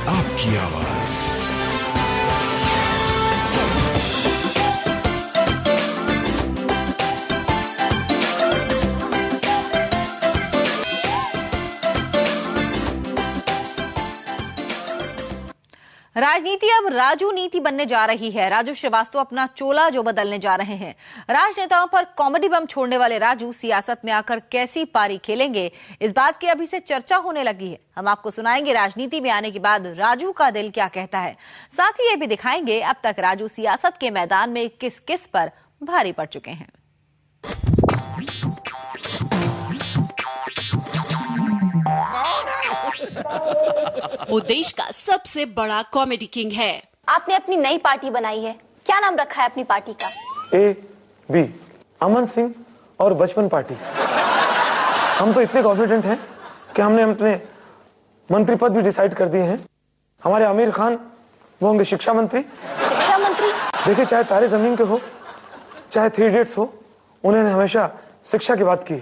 आपकी आवाज। राजनीति अब राजू नीति बनने जा रही है। राजू श्रीवास्तव अपना चोला जो बदलने जा रहे हैं। राजनेताओं पर कॉमेडी बम छोड़ने वाले राजू सियासत में आकर कैसी पारी खेलेंगे, इस बात की अभी से चर्चा होने लगी है। हम आपको सुनाएंगे राजनीति में आने के बाद राजू का दिल क्या कहता है। साथ ही ये भी दिखाएंगे अब तक राजू सियासत के मैदान में किस किस पर भारी पड़ चुके हैं। वो देश का सबसे बड़ा कॉमेडी किंग है। आपने अपनी नई पार्टी बनाई है, क्या नाम रखा है अपनी पार्टी का? AB, अमन सिंह और बचपन पार्टी। हम तो इतने कॉन्फिडेंट हैं कि हमने अपने मंत्री पद भी डिसाइड कर दिए हैं। हमारे आमिर खान वो होंगे शिक्षा मंत्री। शिक्षा मंत्री? देखिए, चाहे तारे जमीन के हो चाहे 3 इडियट्स हो, उन्होंने हमेशा शिक्षा की बात की।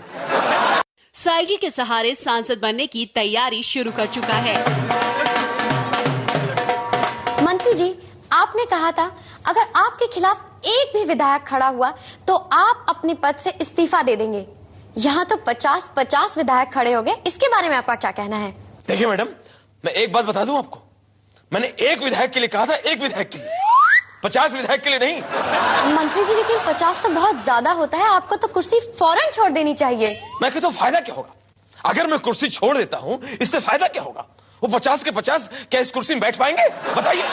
साइकिल के सहारे सांसद बनने की तैयारी शुरू कर चुका है। मंत्री जी, आपने कहा था अगर आपके खिलाफ एक भी विधायक खड़ा हुआ तो आप अपने पद से इस्तीफा दे देंगे। यहाँ तो 50-50 विधायक खड़े हो गए, इसके बारे में आपका क्या कहना है? देखिए मैडम, मैं एक बात बता दूं आपको, मैंने एक विधायक के लिए कहा था, एक विधायक के लिए, 50 विधायक के लिए नहीं। मंत्री जी, लेकिन 50 तो बहुत ज्यादा होता है, आपको तो कुर्सी फौरन छोड़ देनी चाहिए। मैं कहता हूँ फायदा क्या होगा? अगर मैं कुर्सी छोड़ देता हूँ इससे फायदा क्या होगा? वो 50 के 50 क्या इस कुर्सी में बैठ पाएंगे? बताइए।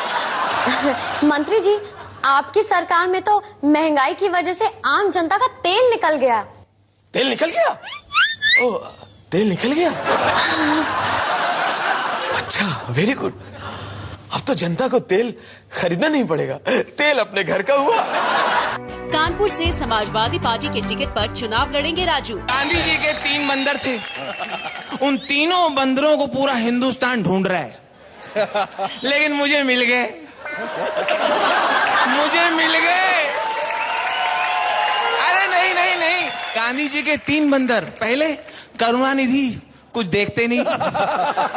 मंत्री जी, आपकी सरकार में तो महंगाई की वजह से आम जनता का तेल निकल गया। तेल निकल गया? ओ, तेल निकल गया? अच्छा, वेरी गुड। अब तो जनता को तेल खरीदना नहीं पड़ेगा, तेल अपने घर का हुआ। कानपुर से समाजवादी पार्टी के टिकट पर चुनाव लड़ेंगे राजू। गांधी जी के 3 बंदर थे, उन तीनों बंदरों को पूरा हिंदुस्तान ढूंढ रहा है, लेकिन मुझे मिल गए, मुझे मिल गए। अरे नहीं नहीं नहीं, गांधी जी के 3 बंदर, पहले करुणानिधि, कुछ देखते नहीं।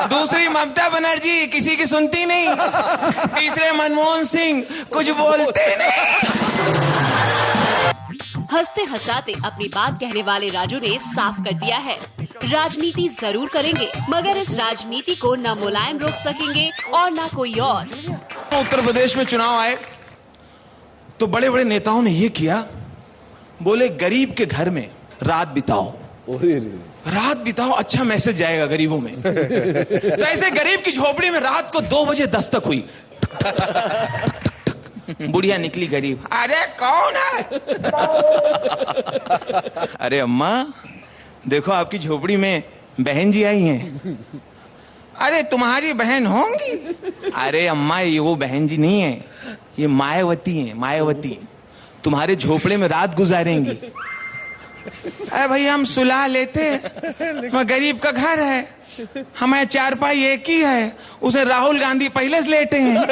दूसरी ममता बनर्जी, किसी की सुनती नहीं। तीसरे मनमोहन सिंह, कुछ बोलते नहीं। हंसते हंसाते अपनी बात कहने वाले राजू ने साफ कर दिया है, राजनीति जरूर करेंगे, मगर इस राजनीति को न मुलायम रोक सकेंगे और न कोई और। उत्तर प्रदेश में चुनाव आए तो बड़े बड़े नेताओं ने ये किया, बोले गरीब के घर में रात बिताओ, रात बिताओ, अच्छा मैसेज जाएगा गरीबों में। तो ऐसे गरीब की झोपड़ी में रात को 2 बजे दस्तक हुई। बुढ़िया निकली गरीब, अरे कौन है? अरे अम्मा देखो, आपकी झोपड़ी में बहन जी आई हैं। अरे तुम्हारी बहन होंगी? अरे अम्मा, ये वो बहन जी नहीं है, ये मायावती हैं, मायावती। तुम्हारे झोपड़े में रात गुजारेंगी। अरे भाई, हम सुला लेते, मैं गरीब का घर है, हमारे 4 एक ही है, उसे राहुल गांधी पहले से लेटे हैं।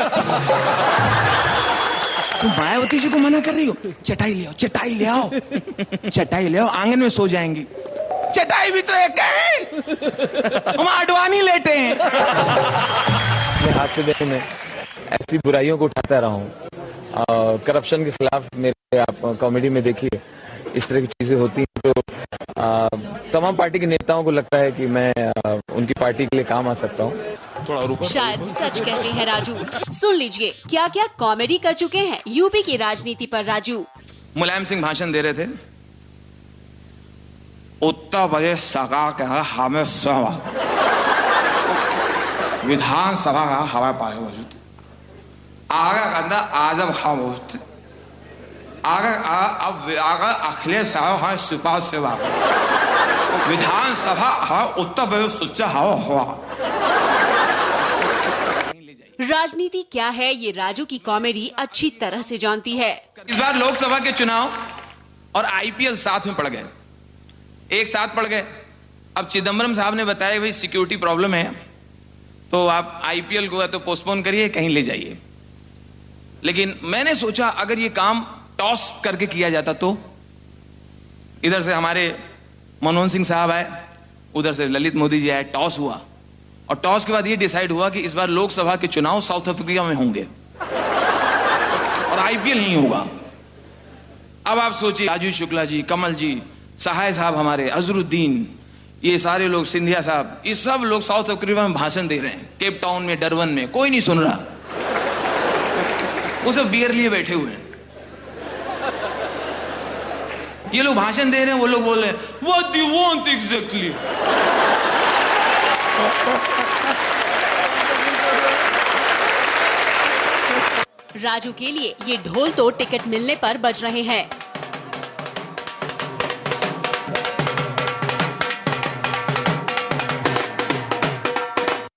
तुम मायावती जी को मना कर रही हो? चटाई ले आओ, चटाई ले आओ, चटाई ले आओ, आंगन में सो जाएंगी। चटाई भी तो एक है, हम आडवाणी लेटे हैं। मैं आज के दिन में ऐसी बुराइयों को उठाता रहा हूँ, करप्शन के खिलाफ मेरे आप कॉमेडी में देखिए इस तरह की चीजें होती हैं, तो तमाम पार्टी के नेताओं को लगता है कि मैं उनकी पार्टी के लिए काम आ सकता हूँ। शायद सच कहते हैं राजू। सुन लीजिए क्या क्या कॉमेडी कर चुके हैं यूपी की राजनीति पर राजू। मुलायम सिंह भाषण दे रहे थे, उत्तर प्रदेश सरकार का हमें सवा विधानसभा का हवा पाए मौजूद, आगे कहता आजम खां मौजूद, अगर अखिलेश है सिपा सेवा, विधानसभा है उत्तर प्रदेश सुच्चा हवा हुआ। राजनीति क्या है ये राजू की कॉमेडी अच्छी तरह से जानती है। इस बार लोकसभा के चुनाव और आईपीएल साथ में पड़ गए, एक साथ पड़ गए। अब चिदम्बरम साहब ने बताया भाई सिक्योरिटी प्रॉब्लम है, तो आप आईपीएल को तो पोस्टपोन करिए, कहीं ले जाइए। लेकिन मैंने सोचा अगर ये काम टॉस करके किया जाता तो, इधर से हमारे मनमोहन सिंह साहब आए, उधर से ललित मोदी जी आए, टॉस हुआ और टॉस के बाद ये डिसाइड हुआ कि इस बार लोकसभा के चुनाव साउथ अफ्रीका में होंगे और आईपीएल नहीं होगा। अब आप सोचिए, राजू शुक्ला जी, कमल जी, सहाय साहब, हमारे अजरुद्दीन, ये सारे लोग, सिंधिया साहब, ये सब लोग साउथ अफ्रीका में भाषण दे रहे हैं, केप टाउन में, डरबन में, कोई नहीं सुन रहा, वो सब बियर लिए बैठे हुए हैं। ये लोग भाषण दे रहे हैं, वो लोग बोल रहे हैं what do you want exactly. Raju के लिए ये ढोल तो टिकट मिलने पर बज रहे हैं।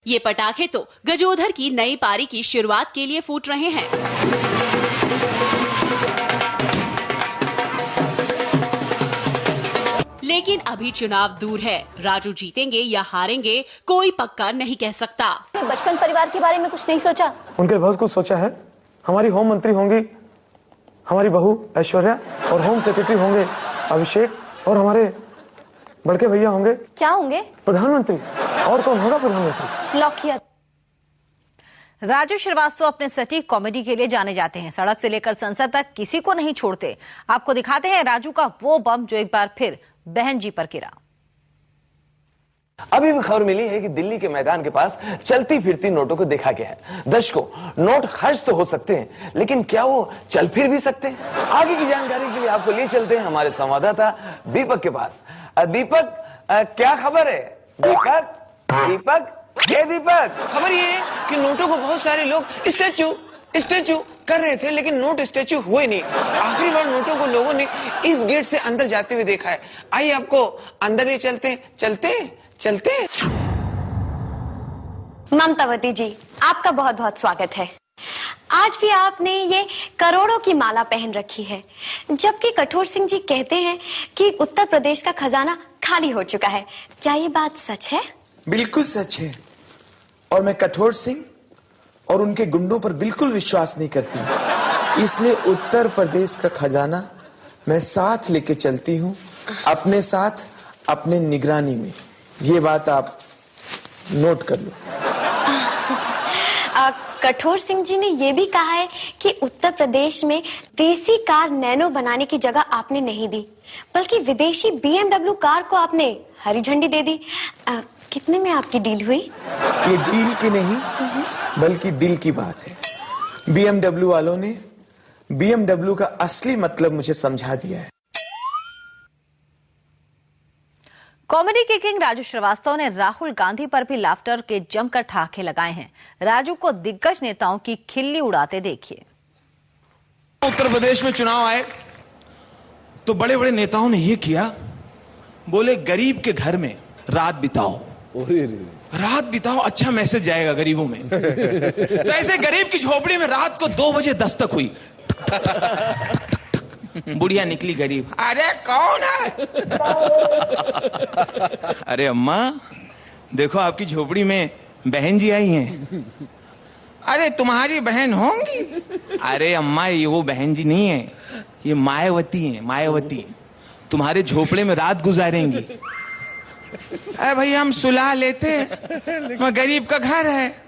ये पटाखे तो गजोधर की नई पारी की शुरुआत के लिए फूट रहे हैं। लेकिन अभी चुनाव दूर है, राजू जीतेंगे या हारेंगे कोई पक्का नहीं कह सकता। बचपन परिवार के बारे में कुछ नहीं सोचा? उनके बहुत कुछ सोचा है। हमारी होम मंत्री होंगी हमारी बहू ऐश्वर्या, और होम सेक्रेटरी होंगे अभिषेक, और हमारे बड़के भैया होंगे, क्या होंगे? प्रधानमंत्री। और कौन होगा प्रधानमंत्री? लॉक किया। राजू श्रीवास्तव अपने सटीक कॉमेडी के लिए जाने जाते हैं। सड़क से लेकर संसद तक किसी को नहीं छोड़ते। आपको दिखाते हैं राजू का वो बम जो एक बार फिर बहन जी पर गिरा। अभी भी खबर मिली है कि दिल्ली के मैदान के पास चलती फिरती नोटों को देखा गया है। दर्शकों, नोट खर्च तो हो सकते हैं, लेकिन क्या वो चल फिर भी सकते हैं? आगे की जानकारी के लिए आपको ले चलते हैं हमारे संवाददाता दीपक के पास। दीपक, क्या खबर है? दीपक, दीपक, ये दीपक। खबर ये है कि नोटों को बहुत सारे लोग स्टैचू कर रहे थे, लेकिन नोट स्टैचू हुए नहीं। आखिरी बार नोटों को लोगों ने इस गेट से अंदर जाते हुए देखा है। आइए आपको अंदर ले चलते। ममतावती जी, आपका बहुत बहुत स्वागत है। आज भी आपने ये करोड़ों की माला पहन रखी है, जबकि कठोर सिंह जी कहते हैं कि उत्तर प्रदेश का खजाना खाली हो चुका है। क्या ये बात सच है? बिल्कुल सच है, और मैं कठोर सिंह और उनके गुंडों पर बिल्कुल विश्वास नहीं करती हूँ। इसलिए उत्तर प्रदेश का खजाना मैं साथ लेके चलती हूँ, अपने साथ, अपने निगरानी में। ये बात आप नोट कर लो। कठोर सिंह जी ने ये भी कहा है कि उत्तर प्रदेश में देसी कार नैनो बनाने की जगह आपने नहीं दी, बल्कि विदेशी BMW कार को आपने हरी झंडी दे दी। कितने में आपकी डील हुई? ये डील की नहीं, बल्कि दिल की बात है। BMW वालों ने BMW का असली मतलब मुझे समझा दिया है। कॉमेडी के किंग राजू श्रीवास्तव ने राहुल गांधी पर भी लाफ्टर के जमकर ठाके लगाए हैं। राजू को दिग्गज नेताओं की खिल्ली उड़ाते देखिए। उत्तर प्रदेश में चुनाव आए तो बड़े बड़े नेताओं ने ये किया, बोले गरीब के घर में रात बिताओ, अच्छा मैसेज जाएगा गरीबों में। तो ऐसे गरीब की झोपड़ी में रात को 2 बजे दस्तक हुई। बुढ़िया निकली गरीब, अरे कौन है? अरे अम्मा, देखो आपकी झोपड़ी में बहन जी आई हैं। अरे तुम्हारी बहन होंगी? अरे अम्मा, ये वो बहन जी नहीं है, ये मायावती हैं, मायावती। तुम्हारे झोपड़े में रात गुजारेंगी। अरे भैया, हम सुला लेते, गरीब का घर है,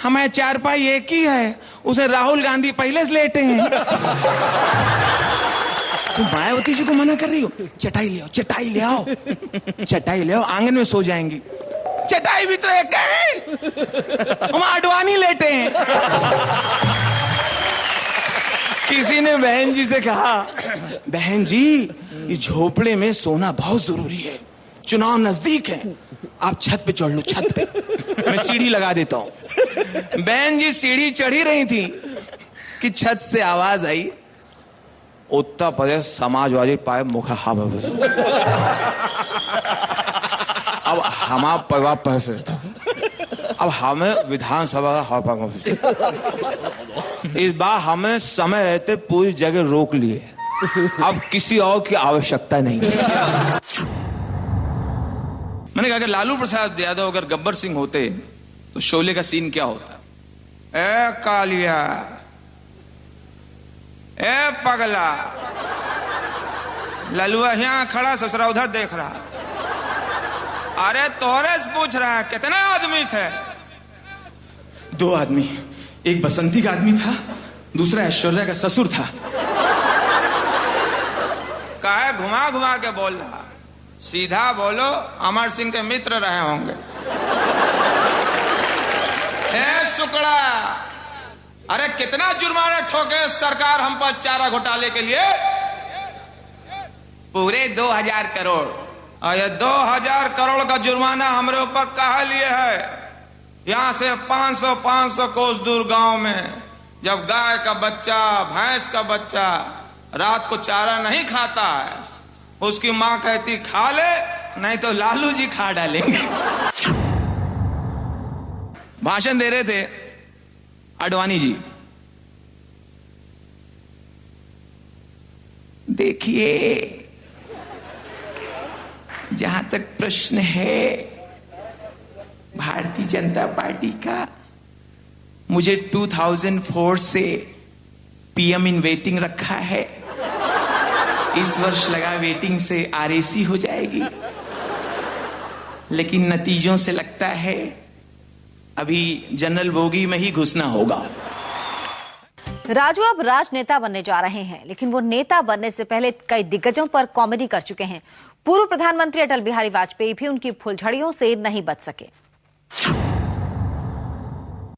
हमारे चारपाई एक ही है, उसे राहुल गांधी पहले से लेटे हैं। तुम मायावती जी को मना कर रही हो? चटाई ले आओ, चटाई ले आओ, आंगन में सो जाएंगी। चटाई भी तो एक है, हम आडवाणी लेटे हैं। किसी ने बहन जी से कहा, बहन जी, ये झोपड़े में सोना बहुत जरूरी है, चुनाव नजदीक है, आप छत पे चढ़ लो, छत पे मैं सीढ़ी लगा देता हूं। बहन जी सीढ़ी चढ़ी रही थी कि छत से आवाज आई, उत्तर प्रदेश समाजवादी पार्टी मुखा। अब हमारा परिवार पैसे था, अब हमें विधानसभा का हवा। इस बार हमें समय रहते पूरी जगह रोक लिए, अब किसी और की आवश्यकता नहीं। मैंने कहा, अगर लालू प्रसाद यादव अगर गब्बर सिंह होते तो शोले का सीन क्या होता? ए कालिया, ए पगला, ललुआ यहाँ खड़ा, ससुरा उधर देख रहा। अरे तोरे से पूछ रहा है कितने आदमी थे? 2 आदमी, एक बसंती का आदमी था, दूसरा ऐश्वर्या का ससुर था। काहे घुमा घुमा के बोल रहा? सीधा बोलो, अमर सिंह के मित्र रहे होंगे। ए शुक्ला, अरे कितना जुर्माना ठोके सरकार हम पर चारा घोटाले के लिए? पूरे 2000 करोड़। और ये 2000 करोड़ का जुर्माना हमारे ऊपर कहा लिए है? यहां से 500 कोस दूर गांव में जब गाय का बच्चा, भैंस का बच्चा रात को चारा नहीं खाता है, उसकी मां कहती खा ले, नहीं तो लालू जी खा डालेंगे। भाषण दे रहे थे आडवाणी जी। देखिए, जहां तक प्रश्न है भारतीय जनता पार्टी का, मुझे 2004 से पीएम इन वेटिंग रखा है। इस वर्ष लगा वेटिंग से आरएसी हो जाएगी, लेकिन नतीजों से लगता है अभी जनरल बोगी में ही घुसना होगा। राजू अब राजनेता बनने जा रहे हैं, लेकिन वो नेता बनने से पहले कई दिग्गजों पर कॉमेडी कर चुके हैं। पूर्व प्रधानमंत्री अटल बिहारी वाजपेयी भी उनकी फुलझड़ियों से नहीं बच सके।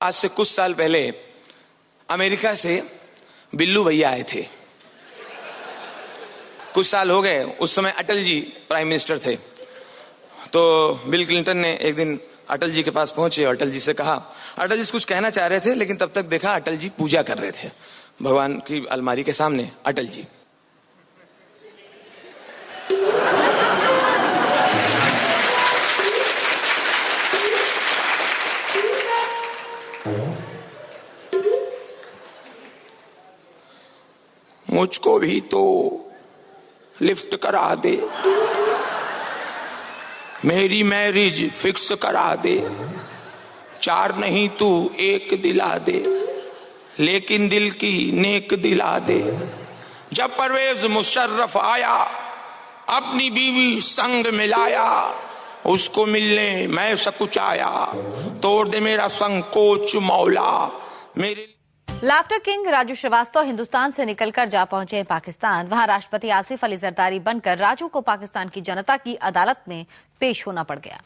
आज से कुछ साल पहले अमेरिका से बिल्लू भैया आए थे। कुछ साल हो गए, उस समय अटल जी प्राइम मिनिस्टर थे। तो बिल क्लिंटन ने एक दिन अटल जी के पास पहुंचे और अटल जी से कहा, अटल जी कुछ कहना चाह रहे थे, लेकिन तब तक देखा अटल जी पूजा कर रहे थे भगवान की अलमारी के सामने। अटल जी मुझको भी तो लिफ्ट करा दे, मेरी मैरिज फिक्स करा दे, 4 नहीं तू 1 दिला दे, लेकिन दिल की नेक दिला दे। जब परवेज मुशर्रफ आया, अपनी बीवी संग मिलाया, उसको मिलने मैं सकुचाया, तोड़ दे मेरा संकोच मौला। मेरे लाफ्टर किंग राजू श्रीवास्तव हिंदुस्तान से निकलकर जा पहुंचे हैं पाकिस्तान। वहां राष्ट्रपति आसिफ अली जरदारी बनकर राजू को पाकिस्तान की जनता की अदालत में पेश होना पड़ गया।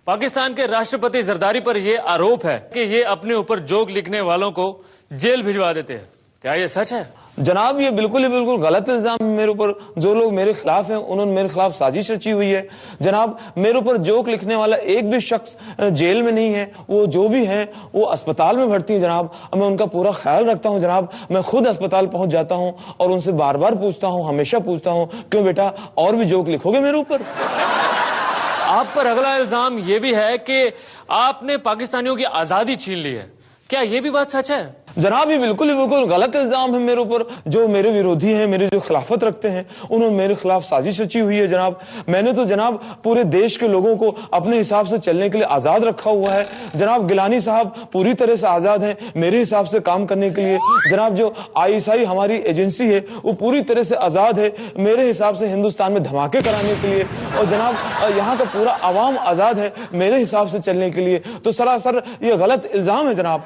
पाकिस्तान के राष्ट्रपति जरदारी पर यह आरोप है कि ये अपने ऊपर जोक लिखने वालों को जेल भिजवा देते हैं। क्या ये सच है? जनाब, ये बिल्कुल ही बिल्कुल गलत इल्जाम मेरे ऊपर। जो लोग मेरे खिलाफ हैं, उन्होंने मेरे खिलाफ साजिश रची हुई है। जनाब, मेरे ऊपर जोक लिखने वाला एक भी शख्स जेल में नहीं है। वो जो भी है वो अस्पताल में भर्ती है जनाब। मैं उनका पूरा ख्याल रखता हूं जनाब। मैं खुद अस्पताल पहुंच जाता हूं और उनसे बार बार पूछता हूं, हमेशा पूछता हूं, क्यों बेटा और भी जोक लिखोगे मेरे ऊपर? आप पर अगला इल्जाम ये भी है कि आपने पाकिस्तानियों की आजादी छीन ली है। क्या ये भी बात सच है? जनाब, ये बिल्कुल ही बिल्कुल गलत इल्जाम है मेरे ऊपर। जो मेरे विरोधी हैं, मेरे जो खिलाफत रखते हैं, उन्होंने मेरे खिलाफ साजिश रची हुई है जनाब। मैंने तो जनाब पूरे देश के लोगों को अपने हिसाब से चलने के लिए आजाद रखा हुआ है जनाब। गिलानी साहब पूरी तरह से आजाद हैं मेरे हिसाब से काम करने के लिए जनाब। जो ISI हमारी एजेंसी है, वो पूरी तरह से आजाद है मेरे हिसाब से हिंदुस्तान में धमाके कराने के लिए। और जनाब, यहाँ का पूरा आवाम आजाद है मेरे हिसाब से चलने के लिए। तो सरासर ये गलत इल्जाम है जनाब।